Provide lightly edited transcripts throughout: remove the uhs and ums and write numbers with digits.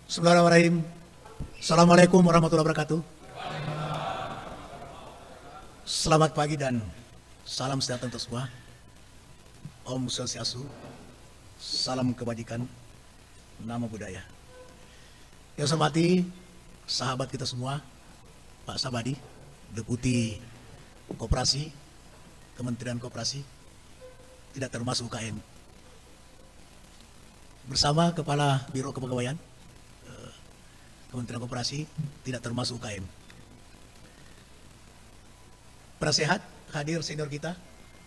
Bismillahirrahmanirrahim. Assalamualaikum warahmatullahi wabarakatuh. Selamat pagi dan salam sejahtera untuk semua. Om Swastiastu, salam kebajikan, nama budaya. Yang saya hormati sahabat kita semua, Pak Sabadi, Deputi Koperasi, Kementerian Koperasi, tidak termasuk UKM. Bersama Kepala Biro Kepegawaian, Kementerian Koperasi, tidak termasuk UKM. Prasehat, hadir senior kita,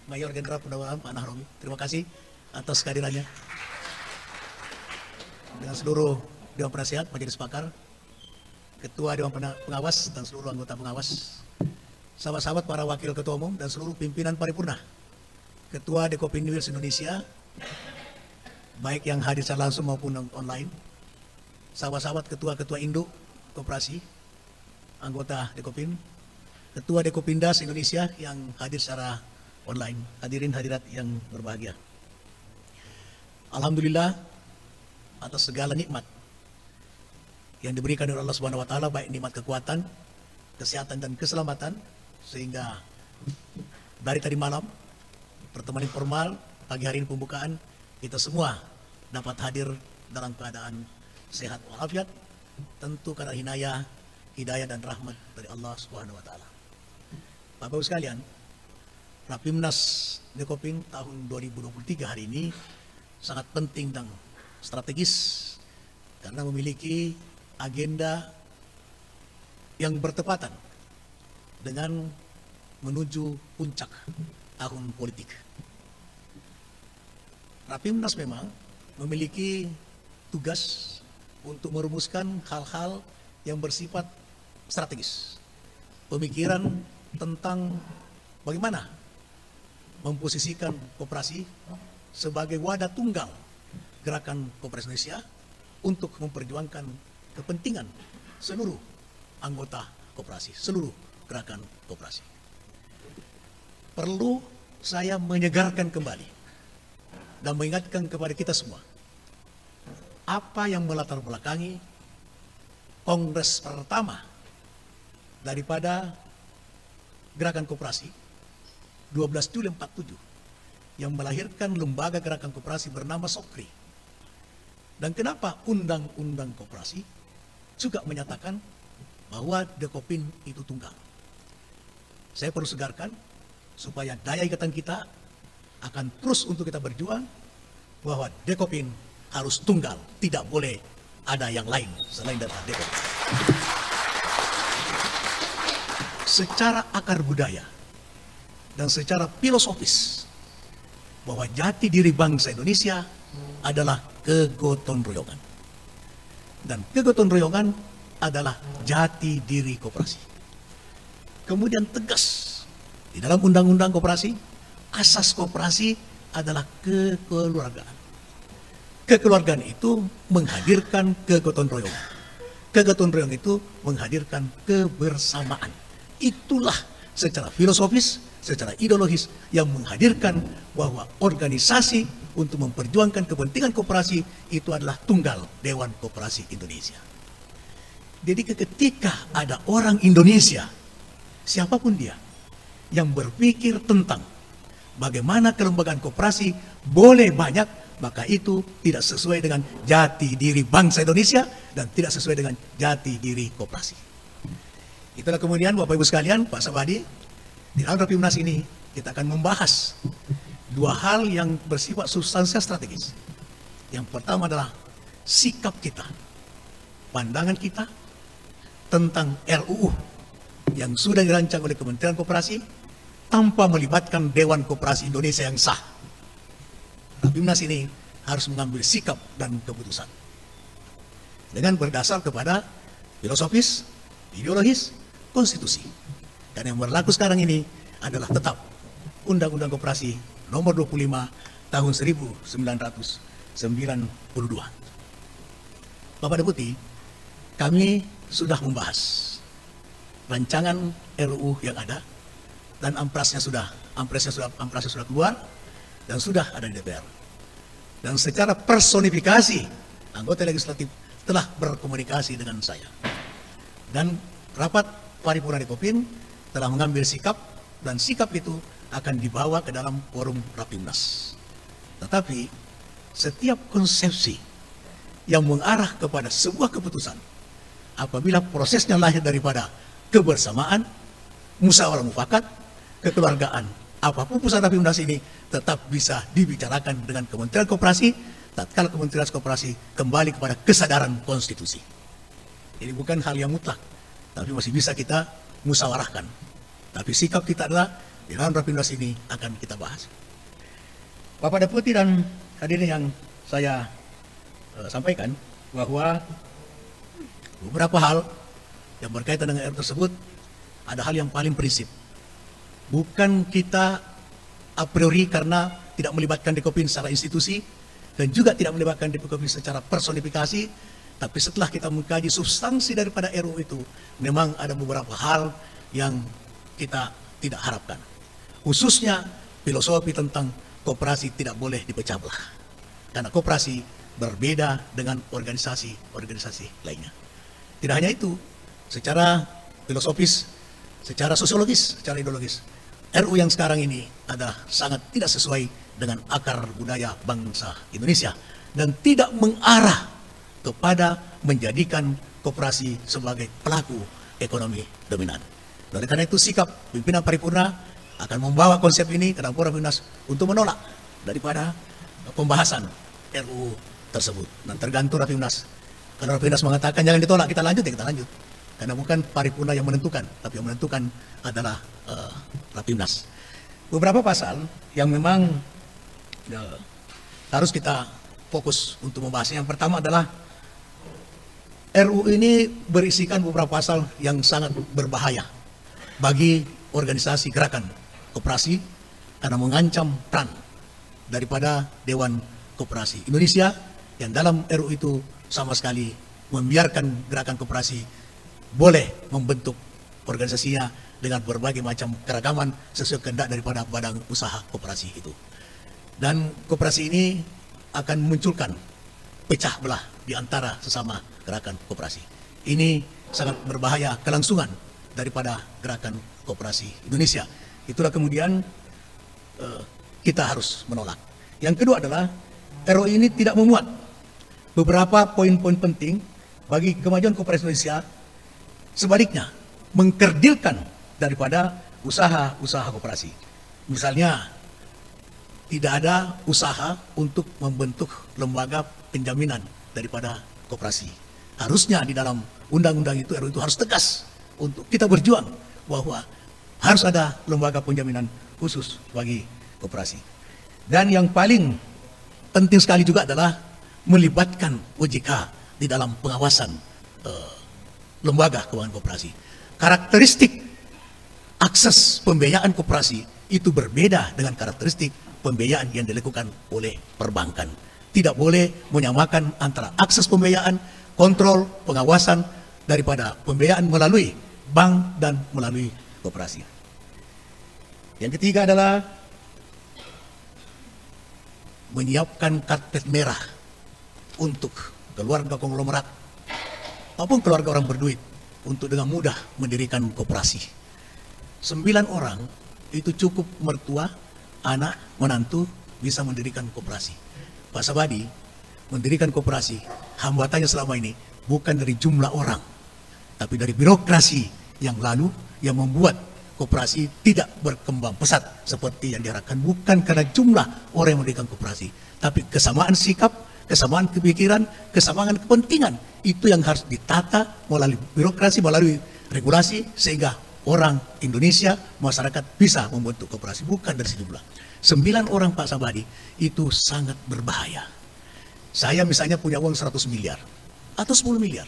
Mayor Jenderal Purnawirawan Pak Nahrawi. Terima kasih atas kehadirannya. Dengan seluruh Dewan Prasehat, Majelis Pakar, Ketua Dewan Pengawas dan seluruh anggota pengawas, sahabat-sahabat para wakil ketua umum dan seluruh pimpinan paripurna, Ketua Dekopinwil Indonesia, baik yang hadir secara langsung maupun online, sahabat-sahabat ketua-ketua induk koperasi, anggota Dekopin, Ketua Dekopindas Indonesia yang hadir secara online, hadirin hadirat yang berbahagia. Alhamdulillah atas segala nikmat yang diberikan oleh Allah Subhanahu wa taala, baik nikmat kekuatan, kesehatan dan keselamatan, sehingga dari tadi malam pertemuan informal, pagi hari ini pembukaan, kita semua dapat hadir dalam keadaan sehat walafiat, tentu karena hidayah dan rahmat dari Allah Subhanahu wa taala. Bapak Ibu sekalian, Rapimnas Dekopin tahun 2023 hari ini sangat penting dan strategis karena memiliki agenda yang bertepatan dengan menuju puncak tahun politik. Rapimnas memang memiliki tugas untuk merumuskan hal-hal yang bersifat strategis. Pemikiran tentang bagaimana memposisikan koperasi sebagai wadah tunggal gerakan koperasi Indonesia untuk memperjuangkan kepentingan seluruh anggota koperasi, seluruh gerakan koperasi. Perlu saya menyegarkan kembali dan mengingatkan kepada kita semua apa yang melatar belakangi kongres pertama daripada gerakan koperasi 12 Juli 47 yang melahirkan lembaga gerakan koperasi bernama Sokri. Dan kenapa undang-undang koperasi juga menyatakan bahwa Dekopin itu tunggal. Saya perlu segarkan supaya daya ikatan kita akan terus untuk kita berjuang bahwa Dekopin harus tunggal, tidak boleh ada yang lain selain dari Dekopin. Secara akar budaya dan secara filosofis bahwa jati diri bangsa Indonesia adalah kegotong royongan, dan kegotong royongan adalah jati diri koperasi. Kemudian tegas di dalam undang-undang koperasi, asas koperasi adalah kekeluargaan. Kekeluargaan itu menghadirkan kegotong royongan. Kegotong royongan itu menghadirkan kebersamaan. Itulah secara filosofis, secara ideologis yang menghadirkan bahwa organisasi untuk memperjuangkan kepentingan koperasi itu adalah tunggal Dewan Koperasi Indonesia. Jadi ketika ada orang Indonesia, siapapun dia, yang berpikir tentang bagaimana kelembagaan koperasi boleh banyak, maka itu tidak sesuai dengan jati diri bangsa Indonesia dan tidak sesuai dengan jati diri koperasi. Itulah kemudian Bapak Ibu sekalian, Pak Sabadi, di dalam Rapimnas ini kita akan membahas dua hal yang bersifat substansial strategis. Yang pertama adalah sikap kita, pandangan kita tentang RUU yang sudah dirancang oleh Kementerian Koperasi tanpa melibatkan Dewan Koperasi Indonesia yang sah. Rapimnas ini harus mengambil sikap dan keputusan dengan berdasar kepada filosofis, ideologis, konstitusi. Dan yang berlaku sekarang ini adalah tetap Undang-Undang Koperasi nomor 25 tahun 1992. Bapak Deputi, kami sudah membahas rancangan RUU yang ada dan ampresnya sudah keluar dan sudah ada di DPR. Dan secara personifikasi anggota legislatif telah berkomunikasi dengan saya. Dan rapat paripurna Dikopin telah mengambil sikap, dan sikap itu akan dibawa ke dalam forum Rapimnas. Tetapi setiap konsepsi yang mengarah kepada sebuah keputusan, apabila prosesnya lahir daripada kebersamaan, musyawarah mufakat, kekeluargaan, apapun pusat Rapimnas ini tetap bisa dibicarakan dengan Kementerian Koperasi tatkala Kementerian Koperasi kembali kepada kesadaran konstitusi. Ini bukan hal yang mutlak, tapi masih bisa kita musyawarahkan. Tapi sikap kita adalah di dalam Rapimnas ini akan kita bahas. Bapak Deputi dan hadirin yang saya sampaikan, bahwa beberapa hal yang berkaitan dengan RUU tersebut ada hal yang paling prinsip. Bukan kita a priori karena tidak melibatkan Dikopin secara institusi dan juga tidak melibatkan Dikopin secara personifikasi, tapi setelah kita mengkaji substansi daripada RUU itu, memang ada beberapa hal yang kita tidak harapkan. Khususnya filosofi tentang koperasi tidak boleh dipecah belah. Karena koperasi berbeda dengan organisasi-organisasi lainnya. Tidak hanya itu, secara filosofis, secara sosiologis, secara ideologis, RUU yang sekarang ini adalah sangat tidak sesuai dengan akar budaya bangsa Indonesia dan tidak mengarah kepada menjadikan koperasi sebagai pelaku ekonomi dominan. Oleh karena itu sikap pimpinan paripurna akan membawa konsep ini ke dalam forum Rapimnas untuk menolak daripada pembahasan RUU tersebut. Dan tergantung Rapimnas. Kalau Rapimnas mengatakan jangan ditolak, kita lanjut ya kita lanjut. Karena bukan paripurna yang menentukan, tapi yang menentukan adalah Rapimnas. Beberapa pasal yang memang harus kita fokus untuk membahasnya. Yang pertama adalah RUU ini berisikan beberapa pasal yang sangat berbahaya bagi organisasi gerakan koperasi karena mengancam peran daripada Dewan Koperasi Indonesia yang dalam RUU itu sama sekali membiarkan gerakan koperasi boleh membentuk organisasinya dengan berbagai macam keragaman sesuai kehendak daripada badan usaha koperasi itu. Dan koperasi ini akan memunculkan pecah belah di antara sesama gerakan koperasi. Ini sangat berbahaya kelangsungan daripada gerakan koperasi Indonesia. Itulah kemudian kita harus menolak. Yang kedua adalah RUU ini tidak memuat beberapa poin-poin penting bagi kemajuan koperasi Indonesia. Sebaliknya, mengkerdilkan daripada usaha-usaha koperasi. Misalnya, tidak ada usaha untuk membentuk lembaga penjaminan daripada koperasi. Harusnya di dalam undang-undang itu, RUU itu harus tegas untuk kita berjuang bahwa harus ada lembaga penjaminan khusus bagi koperasi. Dan yang paling penting sekali juga adalah melibatkan OJK di dalam pengawasan lembaga keuangan koperasi. Karakteristik akses pembiayaan koperasi itu berbeda dengan karakteristik pembiayaan yang dilakukan oleh perbankan. Tidak boleh menyamakan antara akses pembiayaan, kontrol, pengawasan daripada pembiayaan melalui bank dan melalui koperasi. Yang ketiga adalah menyiapkan karpet merah untuk keluarga konglomerat maupun keluarga orang berduit untuk dengan mudah mendirikan koperasi. 9 orang itu cukup mertua, anak, menantu bisa mendirikan koperasi. Pak Sabadi mendirikan koperasi, hambatannya selama ini bukan dari jumlah orang, tapi dari birokrasi yang lalu yang membuat koperasi tidak berkembang pesat seperti yang diharapkan. Bukan karena jumlah orang yang mendirikan koperasi, tapi kesamaan sikap, kesamaan kepikiran, kesamaan kepentingan itu yang harus ditata melalui birokrasi, melalui regulasi sehingga orang Indonesia, masyarakat bisa membentuk koperasi, bukan dari sejumlah. 9 orang Pak Sabadi itu sangat berbahaya. Saya misalnya punya uang 100 miliar atau 10 miliar.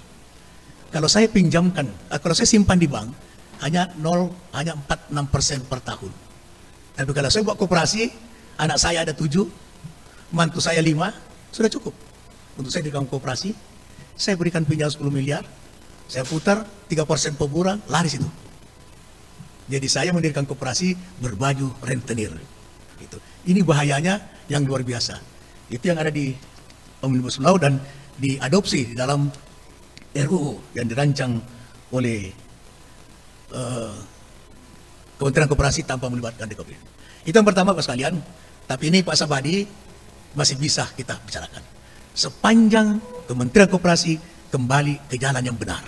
Kalau saya pinjamkan, kalau saya simpan di bank, hanya 4-6% per tahun. Tapi kalau saya buat koperasi, anak saya ada 7, mantu saya 5, sudah cukup. Untuk saya dirikan koperasi, saya berikan pinjam 10 miliar, saya putar 3% per bulan, laris itu. Jadi saya mendirikan koperasi berbaju rentenir. Gitu. Ini bahayanya yang luar biasa. Itu yang ada di Omnibus Law dan diadopsi di dalam RUU yang dirancang oleh Kementerian Koperasi tanpa melibatkan Dekopin. Itu yang pertama Pak sekalian. Tapi ini Pak Sabadi masih bisa kita bicarakan. Sepanjang Kementerian Koperasi kembali ke jalan yang benar.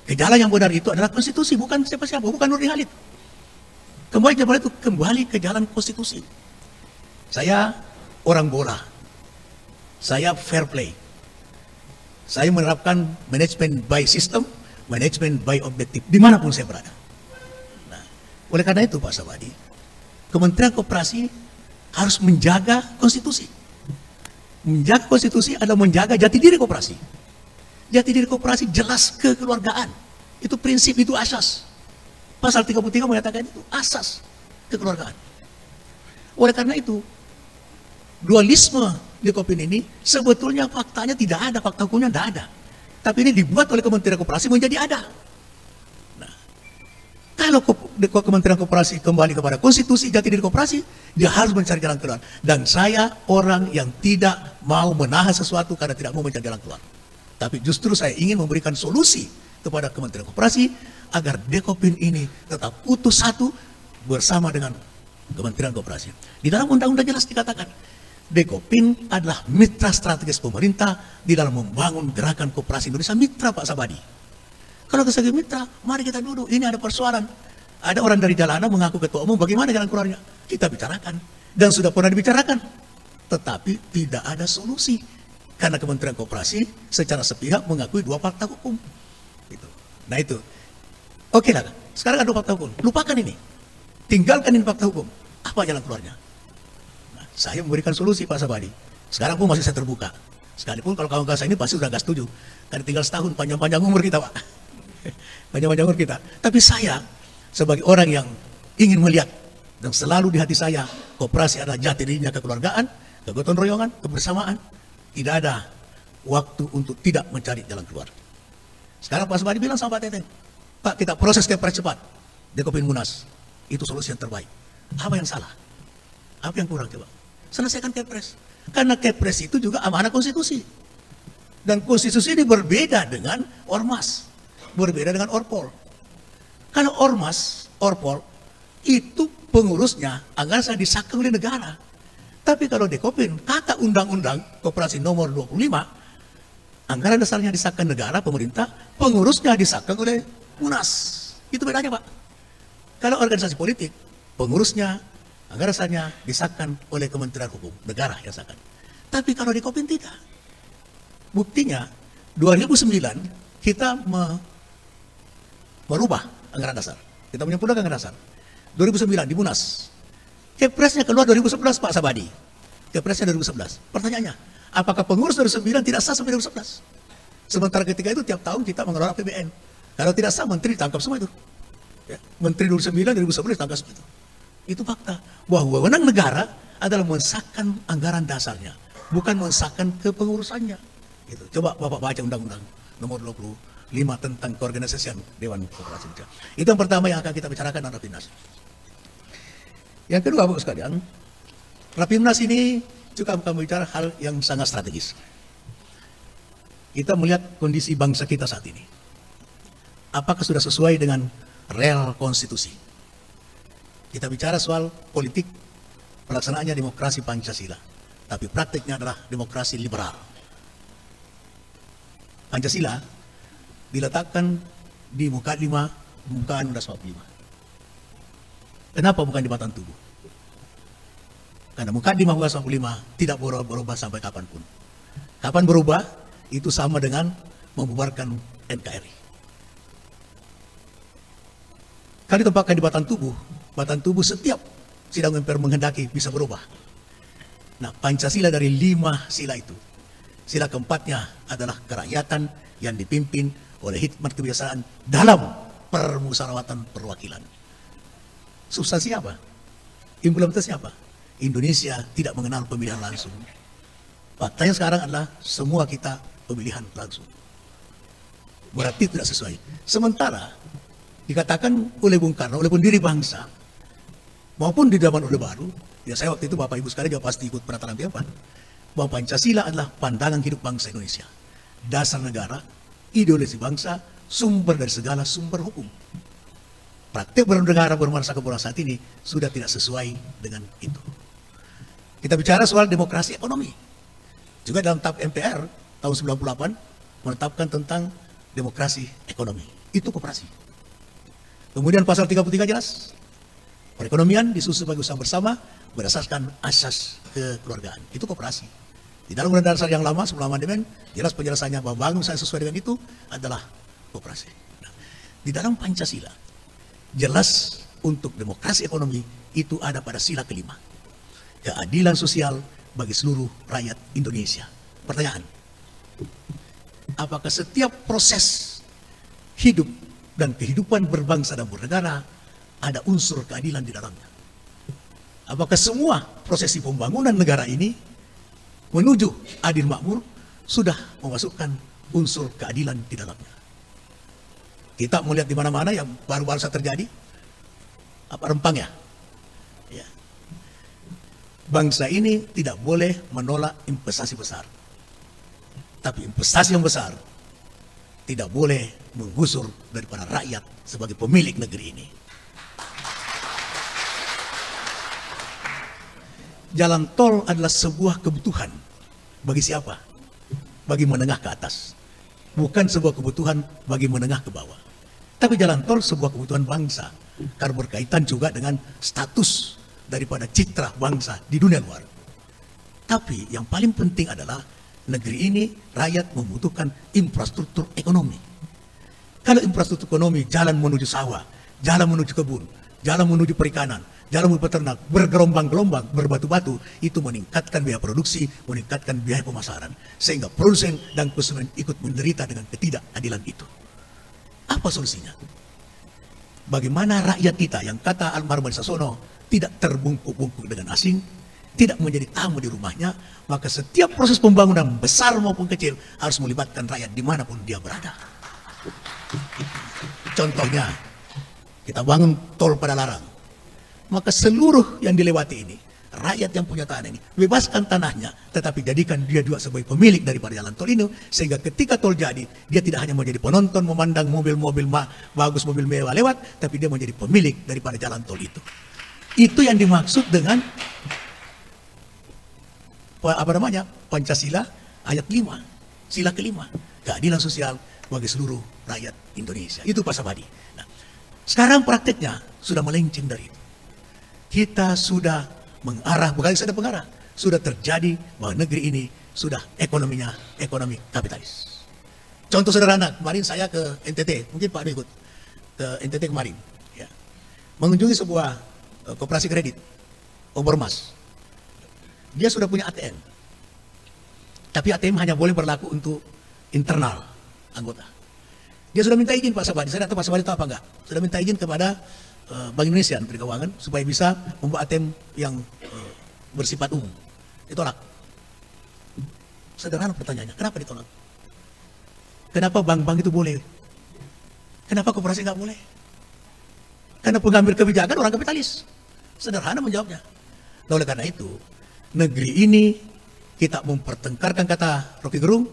Ke jalan yang benar itu adalah konstitusi, bukan siapa-siapa, bukan Nurdin Halid. Kembali ke jalan konstitusi. Saya orang bola. Saya fair play. Saya menerapkan manajemen by system, manajemen by objektif, dimanapun saya berada. Nah, oleh karena itu Pak Sabadi, Kementerian Koperasi harus menjaga konstitusi. Menjaga konstitusi adalah menjaga jati diri koperasi. Jati diri koperasi jelas kekeluargaan. Itu prinsip, itu asas. Pasal 33 mengatakan itu asas kekeluargaan. Oleh karena itu, dualisme di Dekopin ini sebetulnya faktanya tidak ada, fakta hukumnya tidak ada. Tapi ini dibuat oleh Kementerian Koperasi menjadi ada. Nah, kalau Kementerian Koperasi kembali kepada konstitusi jati diri koperasi, dia harus mencari jalan keluar. Dan saya orang yang tidak mau menahan sesuatu karena tidak mau mencari jalan keluar. Tapi justru saya ingin memberikan solusi kepada Kementerian Koperasi agar Dekopin ini tetap utuh satu bersama dengan Kementerian Koperasi. Di dalam undang-undang jelas dikatakan, Dekopin adalah mitra strategis pemerintah di dalam membangun gerakan koperasi Indonesia. Mitra Pak Sabadi. Kalau sebagai mitra, mari kita duduk. Ini ada persoalan. Ada orang dari Jalana mengaku ketua umum, bagaimana jalan keluarnya? Kita bicarakan. Dan sudah pernah dibicarakan. Tetapi tidak ada solusi. Karena Kementerian Koperasi secara sepihak mengakui dua fakta hukum. Gitu. Nah itu. Oke lah, sekarang ada fakta hukum. Lupakan ini. Tinggalkan ini fakta hukum. Apa jalan keluarnya? Nah, saya memberikan solusi Pak Sabadi. Sekarang pun masih saya terbuka. Sekalipun kalau kawan-kawan saya ini pasti sudah gak setuju. Karena tinggal setahun, panjang-panjang umur kita Pak. Panjang-panjang umur kita. Tapi saya sebagai orang yang ingin melihat dan selalu di hati saya, koperasi adalah jati dirinya kekeluargaan, kegotong royongan, kebersamaan. Tidak ada waktu untuk tidak mencari jalan keluar. Sekarang Pak Sabadi bilang sama Pak Teten, Pak kita proses kepres cepat, Dekopin Munas. Itu solusi yang terbaik. Apa yang salah? Apa yang kurang coba? Selesaikan kepres. Karena kepres itu juga amanah konstitusi. Dan konstitusi ini berbeda dengan ormas. Berbeda dengan orpol. Kalau ormas, orpol, itu pengurusnya anggaran saya disahkan oleh negara. Tapi kalau Dekopin, kata undang-undang koperasi nomor 25, anggaran dasarnya disahkan negara, pemerintah, pengurusnya disahkan oleh Munas. Itu bedanya Pak. Kalau organisasi politik, pengurusnya, anggaran dasarnya disahkan oleh Kementerian Hukum, negara yang sahkan. Tapi kalau Dekopin tidak. Buktinya, 2009 kita merubah anggaran dasar. Kita menyempurnakan anggaran dasar. 2009 di Munas. Kepresnya keluar 2011 Pak Sabadi. Kepresnya 2011. Pertanyaannya, apakah pengurus 2009 tidak sah sampai 2011? Sementara ketika itu tiap tahun kita mengelola APBN. Kalau tidak sah, menteri ditangkap semua itu. Ya, menteri 2009, 2011 ditangkap semua itu. Itu fakta. Bahwa wewenang negara adalah mensahkan anggaran dasarnya. Bukan mensahkan kepengurusannya. Gitu. Coba Bapak baca undang-undang nomor 25 tentang keorganisasian Dewan Koperasi Indonesia. Itu yang pertama yang akan kita bicarakan dalam Rapimnas. Yang kedua, Bapak sekalian, Rapimnas ini juga akan bicara hal yang sangat strategis. Kita melihat kondisi bangsa kita saat ini. Apakah sudah sesuai dengan real konstitusi? Kita bicara soal politik, pelaksanaannya demokrasi Pancasila. Tapi praktiknya adalah demokrasi liberal. Pancasila diletakkan di Mukadimah Pembukaan Undang-Undang 45. Kenapa bukan di batang tubuh? Karena Mukadimah Undang-Undang 45 tidak berubah sampai kapanpun. Kapan berubah? Itu sama dengan membubarkan NKRI. Kalau ditempatkan di batang tubuh setiap sidang MPR menghendaki bisa berubah. Nah, Pancasila dari 5 sila itu. Sila keempatnya adalah kerakyatan yang dipimpin oleh hikmat kebiasaan dalam permusyawaratan perwakilan. Substansi apa? Implementasi apa? Indonesia tidak mengenal pemilihan langsung. Faktanya sekarang adalah semua kita pemilihan langsung. Berarti tidak sesuai. Sementara dikatakan oleh Bung Karno, oleh pendiri bangsa, maupun di zaman Orde Baru, ya saya waktu itu Bapak Ibu sekalian juga pasti ikut penataran bahwa Pancasila adalah pandangan hidup bangsa Indonesia. Dasar negara, ideologi bangsa, sumber dari segala sumber hukum. Praktik bernegara bernuansa kepulauan saat ini sudah tidak sesuai dengan itu. Kita bicara soal demokrasi ekonomi. Juga dalam TAP MPR tahun 98 menetapkan tentang demokrasi ekonomi. Itu koperasi. Kemudian pasal 33 jelas. Perekonomian disusun sebagai usaha bersama berdasarkan asas kekeluargaan. Itu koperasi. Di dalam undang-undang dasar yang lama sebelum amandemen jelas penjelasannya bahwa bangsa yang sesuai dengan itu adalah koperasi. Nah, di dalam Pancasila jelas untuk demokrasi ekonomi itu ada pada sila kelima. Keadilan sosial bagi seluruh rakyat Indonesia. Pertanyaan, apakah setiap proses hidup dan kehidupan berbangsa dan bernegara ada unsur keadilan di dalamnya? Apakah semua prosesi pembangunan negara ini menuju adil makmur sudah memasukkan unsur keadilan di dalamnya? Kita melihat di mana-mana yang baru-baru saja terjadi, apa rempangnya? Ya. Bangsa ini tidak boleh menolak investasi besar. Tapi investasi yang besar tidak boleh menggusur daripada rakyat sebagai pemilik negeri ini. Jalan tol adalah sebuah kebutuhan. Bagi siapa? Bagi menengah ke atas. Bukan sebuah kebutuhan bagi menengah ke bawah. Tapi jalan tol sebuah kebutuhan bangsa. Karena berkaitan juga dengan status daripada citra bangsa di dunia luar. Tapi yang paling penting adalah negeri ini rakyat membutuhkan infrastruktur ekonomi. Kalau infrastruktur ekonomi, jalan menuju sawah, jalan menuju kebun, jalan menuju perikanan, jalan menuju peternak, bergelombang-gelombang, berbatu-batu, itu meningkatkan biaya produksi, meningkatkan biaya pemasaran. Sehingga produsen dan konsumen ikut menderita dengan ketidakadilan itu. Apa solusinya? Bagaimana rakyat kita yang kata almarhum Sasono tidak terbungkuk-bungkuk dengan asing, tidak menjadi tamu di rumahnya, maka setiap proses pembangunan besar maupun kecil harus melibatkan rakyat dimanapun dia berada. Contohnya, kita bangun tol pada Larang, maka seluruh yang dilewati ini, rakyat yang punya tanah ini, bebaskan tanahnya, tetapi jadikan dia juga sebagai pemilik daripada jalan tol ini, sehingga ketika tol jadi, dia tidak hanya menjadi penonton memandang mobil-mobil bagus, mobil mewah lewat, tapi dia menjadi pemilik daripada jalan tol itu. Itu yang dimaksud dengan Pancasila ayat 5, sila kelima, keadilan sosial bagi seluruh rakyat Indonesia. Itu Pak Sabadi. Nah, sekarang prakteknya sudah melenceng dari itu. Kita sudah mengarah, bukan sudah mengarah, sudah terjadi bahwa negeri ini sudah ekonominya ekonomi kapitalis. Contoh sederhana, kemarin saya ke NTT, mungkin Pak ikut ke NTT kemarin, ya, mengunjungi sebuah koperasi kredit, Obermas. Dia sudah punya ATM, tapi ATM hanya boleh berlaku untuk internal anggota. Dia sudah minta izin Pak Sabadi, saya tidak tahu Pak Sabadi tahu apa enggak, sudah minta izin kepada Bank Indonesia, Menteri Keuangan, supaya bisa membuat ATM yang bersifat umum. Ditolak. Sederhana pertanyaannya, kenapa ditolak? Kenapa bank-bank itu boleh? Kenapa koperasi nggak boleh? Karena pengambil kebijakan orang kapitalis. Sederhana menjawabnya. Nah, oleh karena itu, negeri ini kita mempertengkarkan, kata Rocky Gerung,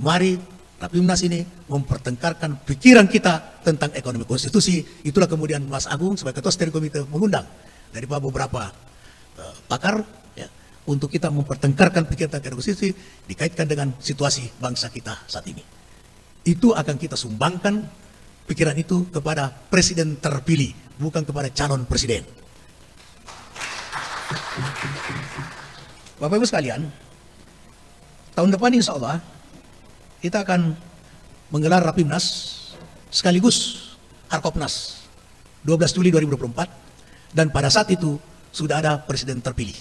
mari Rapimnas ini mempertengkarkan pikiran kita tentang ekonomi konstitusi. Itulah kemudian Mas Agung sebagai ketua steering komite mengundang dari beberapa pakar, ya, untuk kita mempertengkarkan pikiran tentang ekonomi konstitusi dikaitkan dengan situasi bangsa kita saat ini. Itu akan kita sumbangkan pikiran itu kepada presiden terpilih, bukan kepada calon presiden. Bapak Ibu sekalian, tahun depan insya Allah kita akan menggelar Rapimnas sekaligus Harkopnas 12 Juli 2024, dan pada saat itu sudah ada presiden terpilih.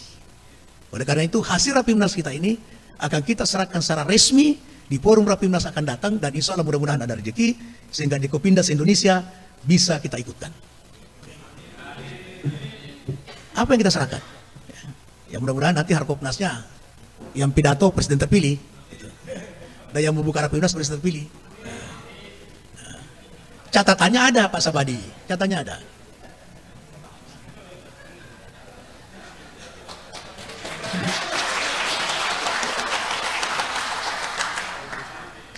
Oleh karena itu hasil Rapimnas kita ini akan kita serahkan secara resmi di forum Rapimnas akan datang, dan insya Allah mudah-mudahan ada rezeki sehingga di Kopindas Indonesia bisa kita ikutkan. Apa yang kita serahkan? Ya mudah-mudahan nanti Harkopnasnya yang pidato presiden terpilih, dan yang membuka Rapimnas presiden terpilih. Nah, catatannya ada Pak Sabadi, catatannya ada.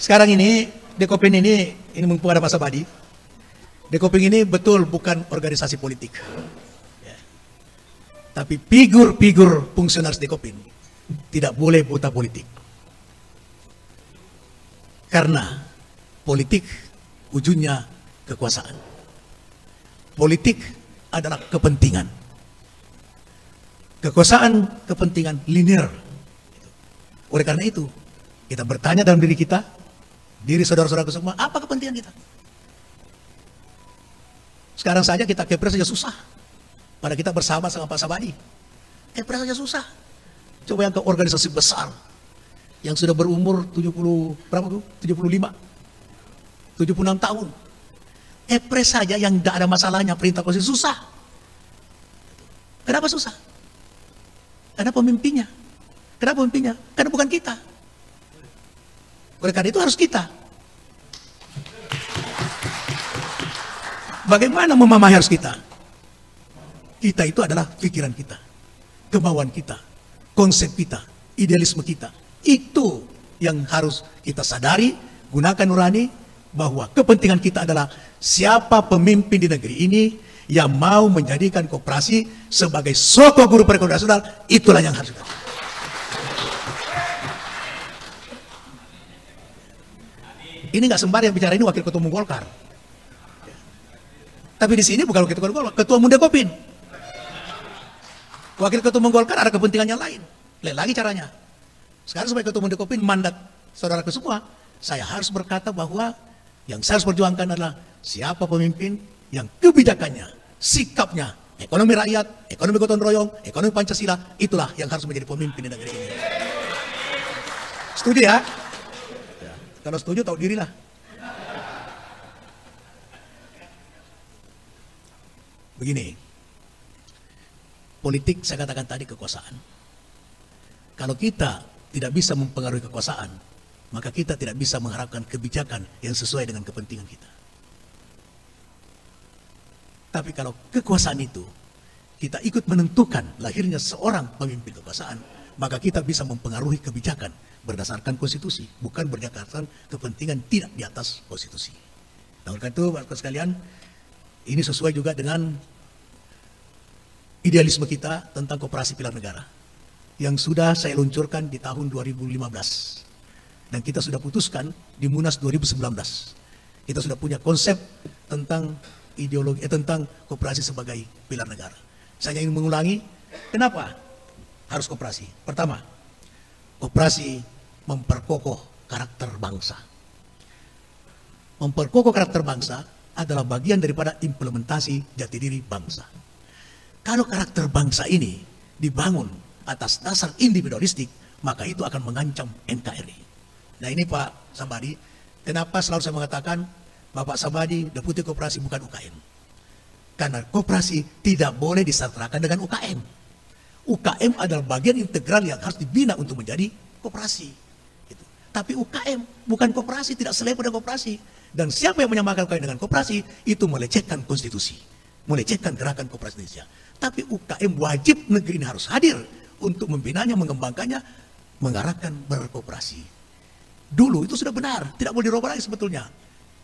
Sekarang ini Dekopin ini mumpung ada Pak Sabadi. Dekopin ini betul bukan organisasi politik. Ya. Tapi figur-figur fungsionaris Dekopin tidak boleh buta politik. Karena politik ujungnya kekuasaan. Politik adalah kepentingan. Kekuasaan, kepentingan linear. Oleh karena itu, kita bertanya dalam diri kita, diri saudara-saudara semua, apa kepentingan kita? Sekarang saja kita kepres saja susah. Pada kita bersama sama Pak Sabadi. Kepres saja susah. Coba yang ke organisasi besar, yang sudah berumur 75, 76 tahun. Kepres saja yang tidak ada masalahnya, perintah konstitusi susah. Kenapa susah? Karena pemimpinnya. Kenapa pemimpinnya? Karena bukan kita. Oleh karena itu harus kita. Bagaimana memahami harus kita? Kita itu adalah pikiran kita, kemauan kita, konsep kita, idealisme kita. Itu yang harus kita sadari, gunakan nurani, bahwa kepentingan kita adalah siapa pemimpin di negeri ini yang mau menjadikan koperasi sebagai soko guru perekonomian nasional, itulah yang harus kita. Ini nggak sembarang yang bicara, ini wakil ketua umum Golkar. Tapi di sini bukan wakil ketua umum Golkar, ketua umum Dekopin. Wakil ketua umum Golkar ada kepentingan yang lain. Lain lagi caranya. Sekarang sebagai ketua umum Dekopin, mandat saudaraku semua, saya harus berkata bahwa yang saya harus perjuangkan adalah siapa pemimpin yang kebijakannya, sikapnya, ekonomi rakyat, ekonomi gotong royong, ekonomi Pancasila, itulah yang harus menjadi pemimpin di negeri ini. Setuju ya? Kalau setuju tahu dirilah. Begini, politik saya katakan tadi kekuasaan. Kalau kita tidak bisa mempengaruhi kekuasaan, maka kita tidak bisa mengharapkan kebijakan yang sesuai dengan kepentingan kita. Tapi kalau kekuasaan itu kita ikut menentukan lahirnya seorang pemimpin kekuasaan, maka kita bisa mempengaruhi kebijakan berdasarkan konstitusi, bukan berdasarkan kepentingan tidak di atas konstitusi. Nah, oleh karena itu, Bapak sekalian, ini sesuai juga dengan idealisme kita tentang koperasi pilar negara yang sudah saya luncurkan di tahun 2015 dan kita sudah putuskan di Munas 2019. Kita sudah punya konsep tentang ideologi tentang koperasi sebagai pilar negara. Saya ingin mengulangi, kenapa harus koperasi? Pertama, koperasi memperkokoh karakter bangsa. Memperkokoh karakter bangsa adalah bagian daripada implementasi jati diri bangsa. Kalau karakter bangsa ini dibangun atas dasar individualistik, maka itu akan mengancam NKRI. Nah ini Pak Sabadi, kenapa selalu saya mengatakan Bapak Sabadi deputi koperasi bukan UKM. Karena koperasi tidak boleh disetarakan dengan UKM. UKM adalah bagian integral yang harus dibina untuk menjadi koperasi. Gitu. Tapi UKM bukan koperasi, tidak selevel dengan koperasi. Dan siapa yang menyamakan UKM dengan koperasi, itu melecehkan konstitusi. Melecehkan gerakan koperasi Indonesia. Tapi UKM wajib negeri ini harus hadir untuk membinanya, mengembangkannya, mengarahkan berkoperasi. Dulu itu sudah benar, tidak boleh dirubah lagi sebetulnya.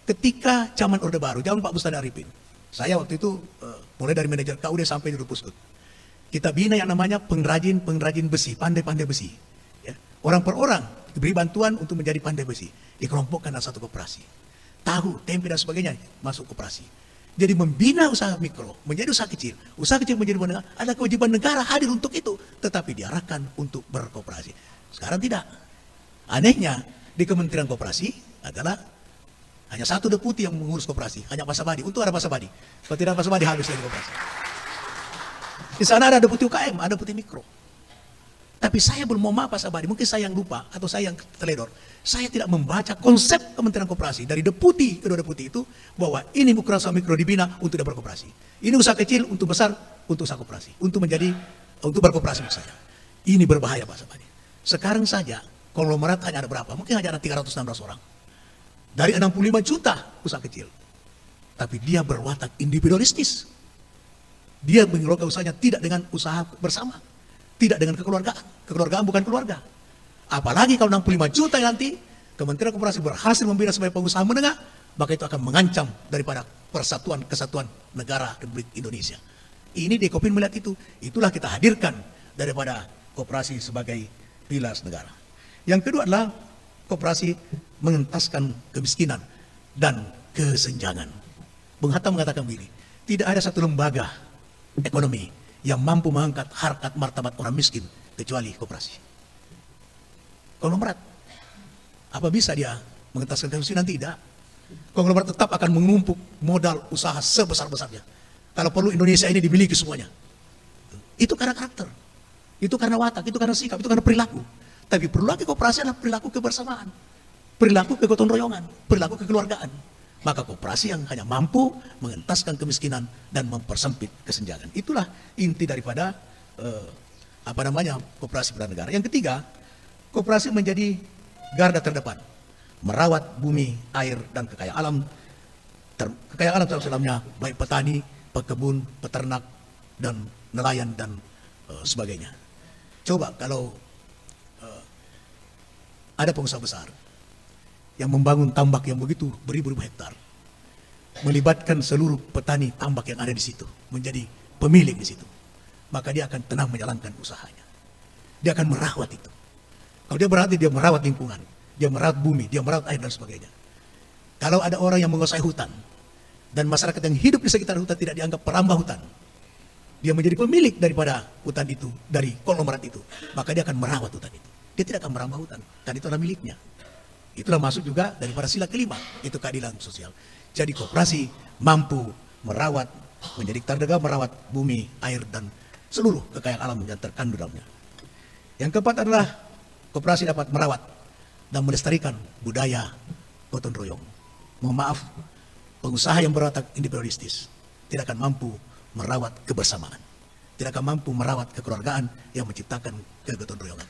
Ketika zaman Orde Baru, zaman Pak Bustami Arifin, saya waktu itu mulai dari manajer KUD sampai di Puskut, kita bina yang namanya pengrajin besi, pandai-pandai besi. Ya. Orang per orang diberi bantuan untuk menjadi pandai besi, dikelompokkan dalam satu koperasi. Tahu, tempe dan sebagainya masuk koperasi. Jadi membina usaha mikro menjadi usaha kecil menjadi menengah, ada kewajiban negara hadir untuk itu, tetapi diarahkan untuk berkoperasi. Sekarang tidak. Anehnya di Kementerian Koperasi adalah hanya satu deputi yang mengurus koperasi, hanya Pak Sabadi. Untuk ada Pak Sabadi. Kalau tidak Pak Sabadi habis dari koperasi. Di sana ada deputi UKM, ada deputi mikro. Tapi saya belum mau Pak Sabadi, mungkin saya yang lupa atau saya yang teledor. Saya tidak membaca konsep Kementerian Koperasi dari deputi, kedua deputi itu, bahwa ini usaha mikro dibina untuk tidak berkoperasi. Ini usaha kecil untuk besar, untuk usaha koperasi. Untuk berkoperasi maksud saya. Ini berbahaya Pak Sabadi. Sekarang saja, konglomerat hanya ada berapa? Mungkin hanya ada 316 orang. Dari 65 juta usaha kecil. Tapi dia berwatak individualistis. Dia mengelola usahanya tidak dengan usaha bersama. Tidak dengan kekeluargaan. Kekeluargaan bukan keluarga. Apalagi kalau 65 juta nanti Kementerian Koperasi berhasil membina sebagai pengusaha menengah, maka itu akan mengancam daripada persatuan kesatuan negara Republik Indonesia. Ini Dekopin melihat itu. Itulah kita hadirkan daripada koperasi sebagai pilar negara. Yang kedua adalah koperasi mengentaskan kemiskinan dan kesenjangan. Bung Hatta mengatakan begini, tidak ada satu lembaga ekonomi yang mampu mengangkat harkat martabat orang miskin kecuali koperasi. Konglomerat, apa bisa dia mengentaskan kemiskinan? Tidak. Konglomerat tetap akan menumpuk modal usaha sebesar-besarnya. Kalau perlu Indonesia ini dimiliki semuanya. Itu karena karakter, itu karena watak, itu karena sikap, itu karena perilaku. Tapi perlu lagi koperasi adalah perilaku kebersamaan, perilaku kegotong royongan, perilaku kekeluargaan. Maka koperasi yang hanya mampu mengentaskan kemiskinan dan mempersempit kesenjangan. Itulah inti daripada koperasi pilar negara. Yang ketiga, koperasi menjadi garda terdepan, merawat bumi, air, dan kekayaan alam. Kekayaan alam dalamnya baik petani, pekebun, peternak, dan nelayan, dan sebagainya. Coba kalau ada pengusaha besar yang membangun tambak yang begitu beribu-ribu hektar, melibatkan seluruh petani tambak yang ada di situ, menjadi pemilik di situ, maka dia akan tenang menjalankan usahanya. Dia akan merawat itu. Kalau dia berarti dia merawat lingkungan, dia merawat bumi, dia merawat air, dan sebagainya. Kalau ada orang yang menguasai hutan, dan masyarakat yang hidup di sekitar hutan tidak dianggap perambah hutan, dia menjadi pemilik daripada hutan itu, dari konglomerat itu, maka dia akan merawat hutan itu. Dia tidak akan merambah hutan, karena itu adalah miliknya. Itulah masuk juga daripada sila kelima, itu keadilan sosial. Jadi koperasi mampu merawat, menjadi terdega merawat bumi, air, dan seluruh kekayaan alam yang terkandung dalamnya. Yang keempat adalah koperasi dapat merawat dan melestarikan budaya gotong royong. Mohon maaf, pengusaha yang berwatak individualistis tidak akan mampu merawat kebersamaan, tidak akan mampu merawat kekeluargaan yang menciptakan kegotong royongan.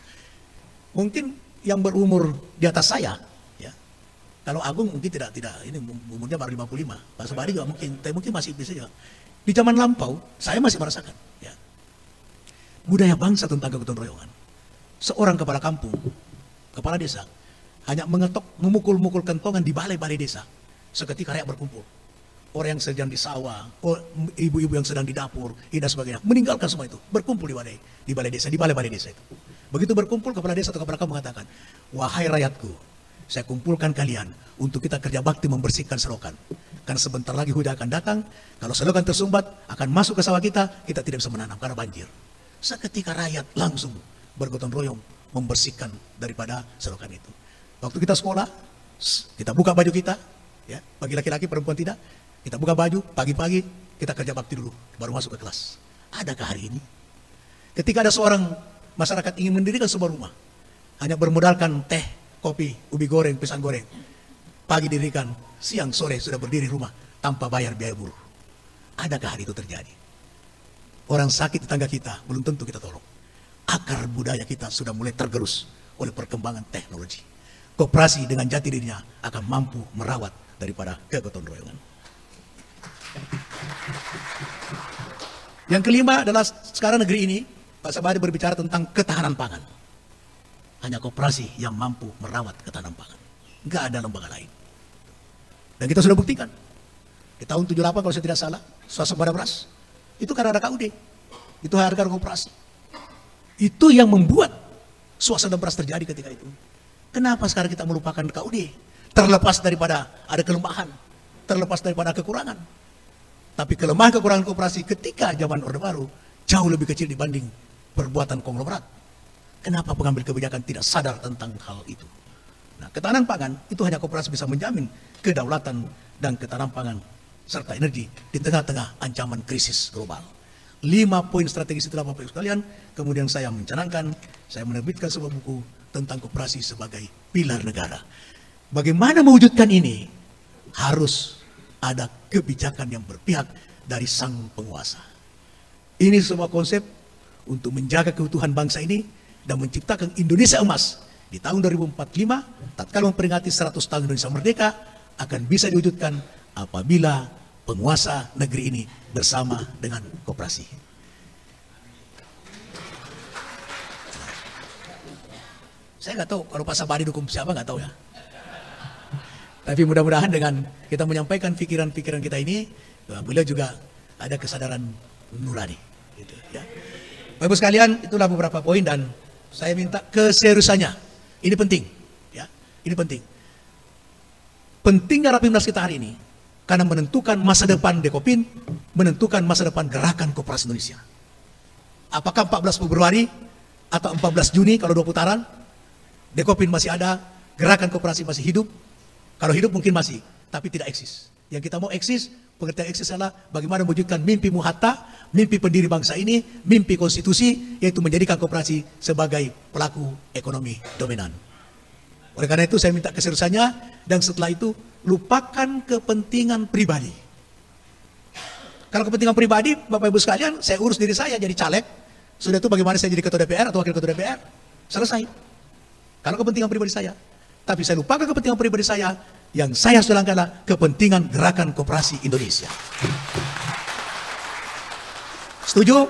Mungkin yang berumur di atas saya, ya, kalau Agung mungkin tidak, ini umurnya baru 55, Pak Sabari juga mungkin, tapi mungkin masih bisa ya. Di zaman lampau, saya masih merasakan, ya, budaya bangsa tentang kegotong royongan. Seorang kepala kampung, kepala desa, hanya mengetok, memukul-mukul kentongan di balai-balai desa. Seketika rakyat berkumpul. Orang yang sedang di sawah, ibu-ibu yang sedang di dapur, dan sebagainya, meninggalkan semua itu, berkumpul di balai desa, di balai-balai desa itu. Begitu berkumpul, kepala desa atau kepala kampung mengatakan, wahai rakyatku, saya kumpulkan kalian untuk kita kerja bakti membersihkan selokan. Karena sebentar lagi hujan akan datang, kalau selokan tersumbat, akan masuk ke sawah kita tidak bisa menanam karena banjir. Seketika rakyat langsung bergotong royong membersihkan daripada selokan itu. Waktu kita sekolah, kita buka baju kita, ya, bagi laki-laki, perempuan tidak, kita buka baju, pagi-pagi kita kerja bakti dulu, baru masuk ke kelas. Adakah hari ini? Ketika ada seorang masyarakat ingin mendirikan sebuah rumah, hanya bermodalkan teh, kopi, ubi goreng, pisang goreng, pagi dirikan, siang sore sudah berdiri rumah tanpa bayar biaya buruh. Adakah hari itu terjadi? Orang sakit tetangga kita belum tentu kita tolong. Akar budaya kita sudah mulai tergerus oleh perkembangan teknologi. Koperasi dengan jati dirinya akan mampu merawat daripada kegotong royongan. Yang kelima adalah sekarang negeri ini, Pak Sabari berbicara tentang ketahanan pangan. Hanya koperasi yang mampu merawat ketahanan pangan. Enggak ada lembaga lain. Dan kita sudah buktikan. Di tahun 78 kalau saya tidak salah, swasembada beras, itu karena ada KUD. Itu harga koperasi. Itu yang membuat suasana beras terjadi ketika itu. Kenapa sekarang kita melupakan KUD? Terlepas daripada ada kelemahan, terlepas daripada kekurangan. Tapi kelemahan kekurangan koperasi ketika zaman Orde Baru jauh lebih kecil dibanding perbuatan konglomerat. Kenapa pengambil kebijakan tidak sadar tentang hal itu? Nah, ketahanan pangan itu hanya koperasi bisa menjamin kedaulatan dan ketahanan pangan serta energi di tengah-tengah ancaman krisis global. 5 poin strategis itulah Bapak Ibu sekalian. Kemudian saya mencanangkan, saya menerbitkan sebuah buku tentang koperasi sebagai pilar negara. Bagaimana mewujudkan ini? Harus ada kebijakan yang berpihak dari sang penguasa. Ini sebuah konsep untuk menjaga keutuhan bangsa ini dan menciptakan Indonesia emas di tahun 2045, tatkala memperingati 100 tahun Indonesia merdeka, akan bisa diwujudkan apabila penguasa negeri ini bersama dengan koperasi. Saya nggak tahu kalau Pak Sabari dukung siapa, nggak tahu ya. Tapi mudah-mudahan dengan kita menyampaikan pikiran-pikiran kita ini, beliau juga ada kesadaran nurani. Gitu, ya. Bapak Ibu sekalian, itulah beberapa poin dan saya minta keseriusannya. Ini penting, ya. Ini penting. Pentingnya Rapimnas kita hari ini karena menentukan masa depan Dekopin, menentukan masa depan Gerakan Koperasi Indonesia. Apakah 14 Februari atau 14 Juni kalau 2 putaran, Dekopin masih ada, Gerakan Koperasi masih hidup. Kalau hidup mungkin masih, tapi tidak eksis. Yang kita mau eksis, pengertian eksis adalah bagaimana mewujudkan mimpi Muhatta, mimpi pendiri bangsa ini, mimpi konstitusi, yaitu menjadikan koperasi sebagai pelaku ekonomi dominan. Oleh karena itu saya minta keseriusannya, dan setelah itu lupakan kepentingan pribadi. Kalau kepentingan pribadi, Bapak Ibu sekalian, saya urus diri saya jadi caleg, sudah itu bagaimana saya jadi ketua DPR atau wakil ketua DPR, selesai. Kalau kepentingan pribadi saya. Tapi saya lupakan kepentingan pribadi saya, yang saya sedangkan adalah kepentingan Gerakan Koperasi Indonesia. Setuju?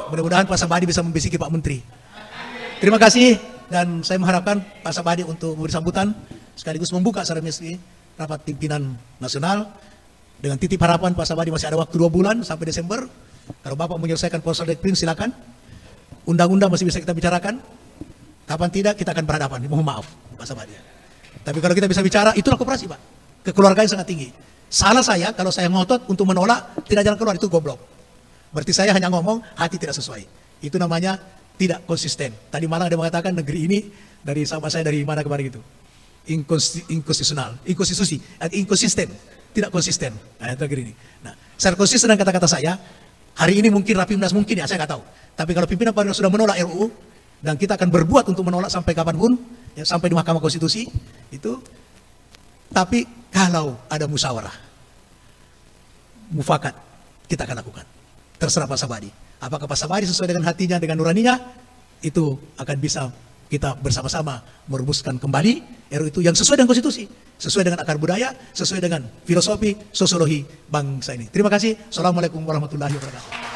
Mudah-mudahan Pak Sabadi bisa membisiki Pak Menteri. Terima kasih, dan saya mengharapkan Pak Sabadi untuk memberi sambutan, sekaligus membuka secara resmi rapat pimpinan nasional, dengan titip harapan Pak Sabadi masih ada waktu 2 bulan sampai Desember. Kalau Bapak menyelesaikan proposal Dekpin, silakan. Undang-undang masih bisa kita bicarakan. Kapan tidak, kita akan berhadapan. Mohon maaf, Pak Sabadi. Tapi kalau kita bisa bicara, itulah koperasi, Pak. Kekeluargaan sangat tinggi. Salah saya, kalau saya ngotot untuk menolak, tidak jalan keluar, itu goblok. Berarti saya hanya ngomong, hati tidak sesuai. Itu namanya tidak konsisten. Tadi malam ada mengatakan negeri ini, dari sahabat saya dari mana kemarin itu. Inkonstitusional, inkonsisten, tidak konsisten. Nah, itu negeri ini. Nah, secara konsisten dengan kata-kata saya, hari ini mungkin Rapimnas mungkin ya, saya nggak tahu. Tapi kalau pimpinan Parlemen sudah menolak RUU, dan kita akan berbuat untuk menolak sampai kapanpun, ya, sampai di Mahkamah Konstitusi itu. Tapi kalau ada musyawarah, mufakat, kita akan lakukan. Terserah Pak Sabadi. Apakah Pak Sabadi sesuai dengan hatinya, dengan nuraninya, itu akan bisa kita bersama-sama merumuskan kembali RUU itu yang sesuai dengan konstitusi, sesuai dengan akar budaya, sesuai dengan filosofi, sosiologi bangsa ini. Terima kasih. Assalamualaikum warahmatullahi wabarakatuh.